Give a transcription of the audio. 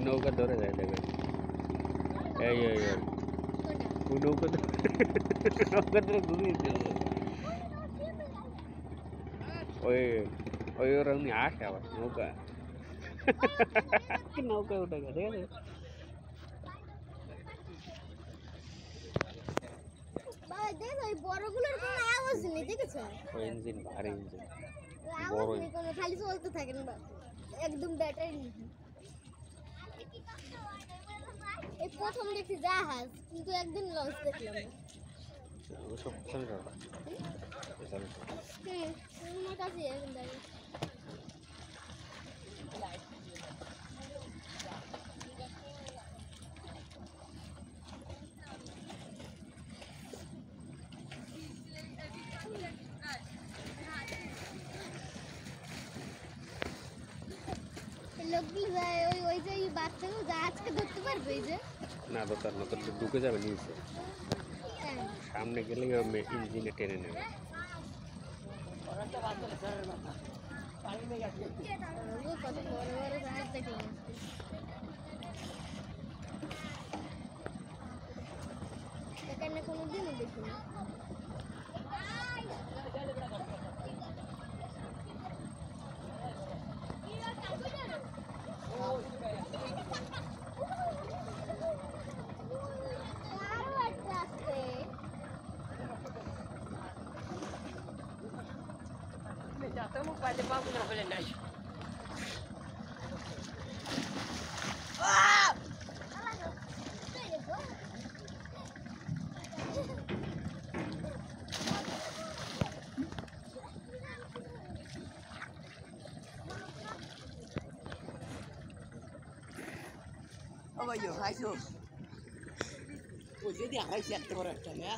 নৌকা ধরে যায় দেখবেন এই এই এই নৌকা নৌকা ধরে ঘুরিয়েছে ওই ওই ওরা উনি আসে আবার নৌকা নৌকা উঠে গেছে ঠিক আছে বড়গুলোর কোনো আওয়াজ নেই দেখেছো ওই ইঞ্জিন ভারী ইঞ্জিন আওয়াজ নেই কোনো খালি চলতে থাকে না একদম ব্যাটারি নেই এই প্রথম দেখছি জাহাজ কিন্তু একদিন লঞ্চ দেখলাম ওসব চলে যাবে আমার কাছে এখন দাঁড়িয়ে লোকগুলো যায় ওই ওই যে বাচ্চাগুলো জাহাজকে ধরতে পারবে এই যে না দরকার না তো ঢুকে যাবে নিচে সামনে গেলে ইঞ্জিনে টেনে নেবে কত বড় বড় জাহাজ দেখলাম এখানে কোনোদিনও দেখিনি Estamos para levar uma holandês. Bây giờ hai xương. Ủa chứ thì hai xe tôi rồi chẳng nhá.